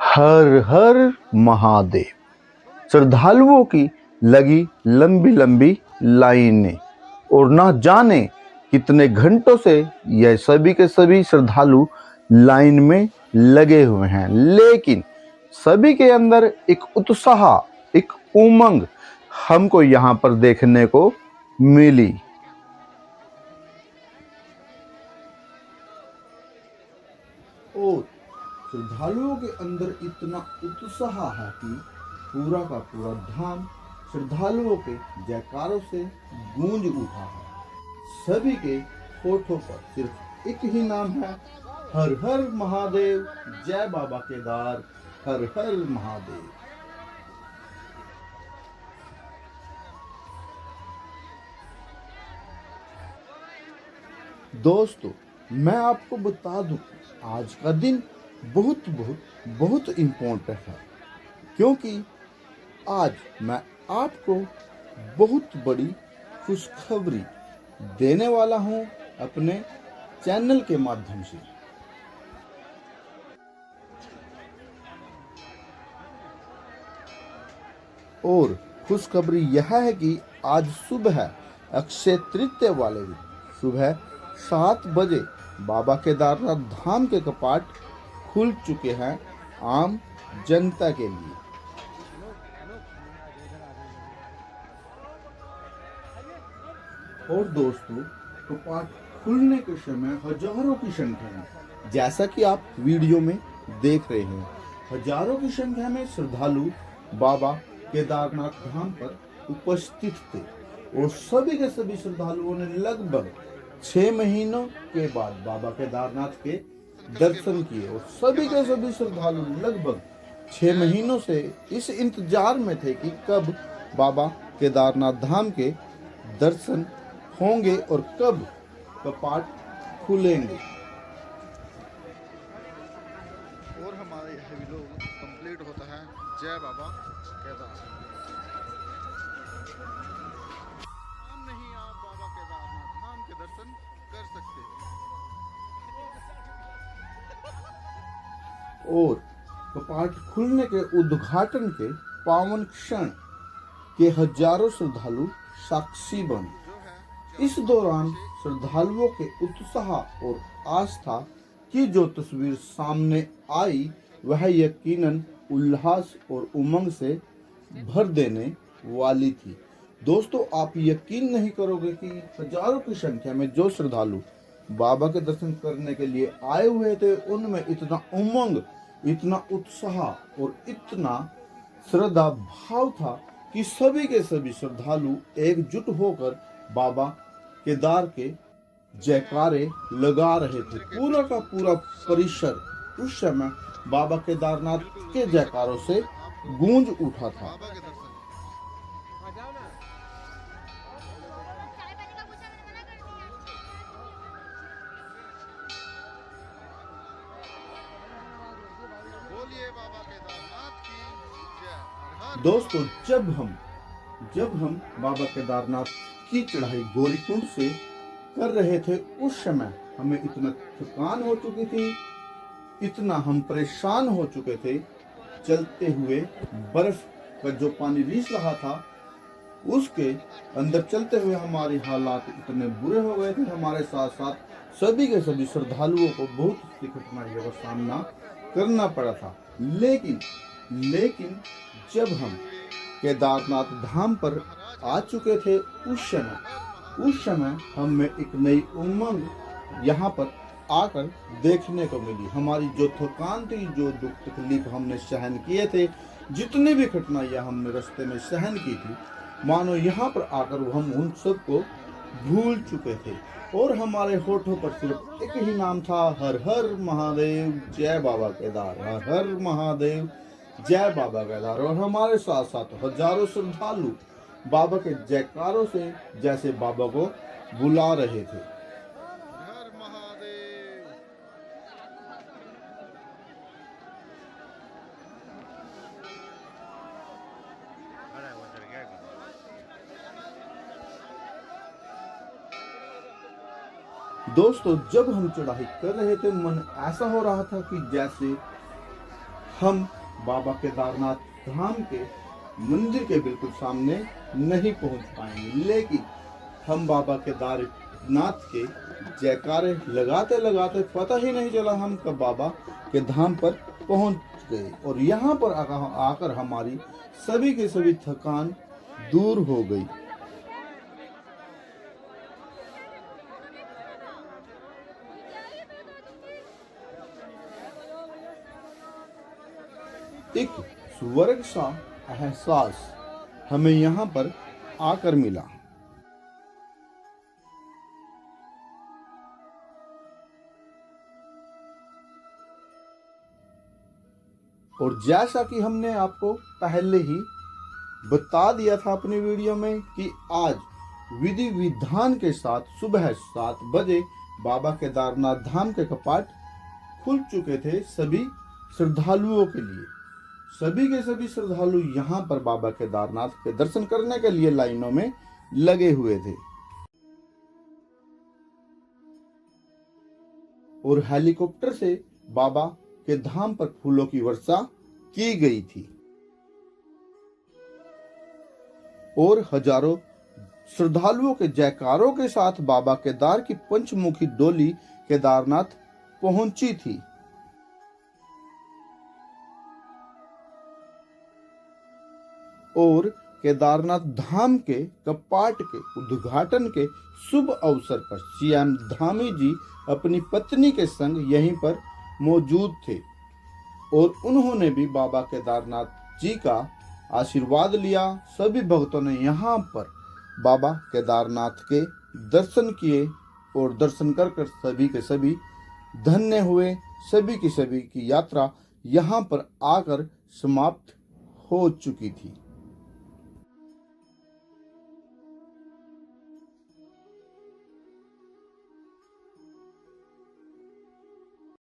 हर हर महादेव। श्रद्धालुओं की लगी लंबी लंबी लाइनें और ना जाने कितने घंटों से यह सभी के सभी श्रद्धालु लाइन में लगे हुए हैं, लेकिन सभी के अंदर एक उत्साह, एक उमंग हमको यहाँ पर देखने को मिली। और श्रद्धालुओं के अंदर इतना उत्साह है कि पूरा का पूरा धाम श्रद्धालुओं के जयकारों से गूंज उठा है। सभी के होठों पर सिर्फ एक ही नाम है, हर हर महादेव, जय बाबा केदार, हर हर महादेव। दोस्तों, मैं आपको बता दूं, आज का दिन बहुत बहुत बहुत इम्पोर्टेंट है, क्योंकि आज मैं आपको बहुत बड़ी खुशखबरी देने वाला हूं अपने चैनल के माध्यम से। और खुशखबरी यह है कि आज सुबह अक्षय तृतीया वाले दिन सुबह 7 बजे बाबा केदारनाथ धाम के कपाट खुल चुके हैं आम जनता के लिए। और दोस्तों, कपाट खुलने के समय हजारों की संख्या में, जैसा कि आप वीडियो में देख रहे हैं, हजारों की संख्या में श्रद्धालु बाबा केदारनाथ धाम पर उपस्थित थे। और सभी के सभी श्रद्धालुओं ने लगभग 6 महीनों के बाद बाबा केदारनाथ के दर्शन किए। और सभी के सभी श्रद्धालु लगभग 6 महीनों से इस इंतजार में थे कि कब बाबा केदारनाथ धाम के दर्शन होंगे और कब कपाट खुलेंगे। और हमारे यह व्लॉग कंप्लीट होता है जय बाबा केदार। हम नहीं, आप बाबा केदारनाथ धाम के दर्शन कर सकते हैं। और कपाट खुलने के उद्घाटन के पावन क्षण के हजारों श्रद्धालु साक्षी बने। इस दौरान श्रद्धालुओं के उत्साह और आस्था की जो तस्वीर सामने आई, वह यकीनन उल्लास और उमंग से भर देने वाली थी। दोस्तों, आप यकीन नहीं करोगे कि हजारों की संख्या में जो श्रद्धालु बाबा के दर्शन करने के लिए आए हुए थे, उनमें इतना उमंग, इतना उत्साह और इतना श्रद्धा भाव था कि सभी के सभी श्रद्धालु एकजुट होकर बाबा केदार के जयकारे लगा रहे थे। पूरा का पूरा परिसर उस समय बाबा केदारनाथ के जयकारों से गूंज उठा था। दोस्तों, जब हम बाबा केदारनाथ की चढ़ाई गौरीकुंड से कर रहे थे, उस समय हमें इतना थकान हो चुकी थी, इतना हम परेशान हो चुके थे। चलते हुए बर्फ का जो पानी रिस रहा था, उसके अंदर चलते हुए हमारे हालात इतने बुरे हो गए थे। हमारे साथ साथ सभी के सभी श्रद्धालुओं को बहुत सी कठिनाइयों का सामना करना पड़ा था। लेकिन जब हम केदारनाथ धाम पर आ चुके थे, उस समय हमें एक नई उमंग यहाँ पर आकर देखने को मिली। हमारी जो थकान थी, जो दुख तकलीफ हमने सहन किए थे, जितनी भी कठिनाइयाँ हमने रास्ते में सहन की थी, मानो यहाँ पर आकर हम उन सबको भूल चुके थे। और हमारे होठों पर सिर्फ एक ही नाम था, हर हर महादेव, जय बाबा केदार, हर हर महादेव, जय बाबा केदार। और हमारे साथ साथ हजारों श्रद्धालु बाबा के जयकारों से जैसे बाबा को बुला रहे थे। दोस्तों, जब हम चढ़ाई कर रहे थे, मन ऐसा हो रहा था कि जैसे हम बाबा केदारनाथ धाम के मंदिर के बिल्कुल सामने नहीं पहुंच पाएंगे, लेकिन हम बाबा केदारनाथ के जयकारे लगाते लगाते पता ही नहीं चला हम कब बाबा के धाम पर पहुंच गए और यहाँ पर आकर हमारी सभी की सभी थकान दूर हो गई। एक स्वर्ग सा एहसास हमें यहाँ पर आकर मिला। और जैसा कि हमने आपको पहले ही बता दिया था अपनी वीडियो में कि आज विधि विधान के साथ सुबह 7 बजे बाबा केदारनाथ धाम के कपाट खुल चुके थे सभी श्रद्धालुओं के लिए। सभी के सभी श्रद्धालु यहाँ पर बाबा केदारनाथ के दर्शन करने के लिए लाइनों में लगे हुए थे और हेलीकॉप्टर से बाबा के धाम पर फूलों की वर्षा की गई थी और हजारों श्रद्धालुओं के जयकारों के साथ बाबा केदार की पंचमुखी डोली केदारनाथ पहुंची थी। और केदारनाथ धाम के कपाट के उद्घाटन के शुभ अवसर पर सीएम धामी जी अपनी पत्नी के संग यहीं पर मौजूद थे और उन्होंने भी बाबा केदारनाथ जी का आशीर्वाद लिया। सभी भक्तों ने यहाँ पर बाबा केदारनाथ के दर्शन किए और दर्शन कर सभी के सभी धन्य हुए। सभी की यात्रा यहाँ पर आकर समाप्त हो चुकी थी।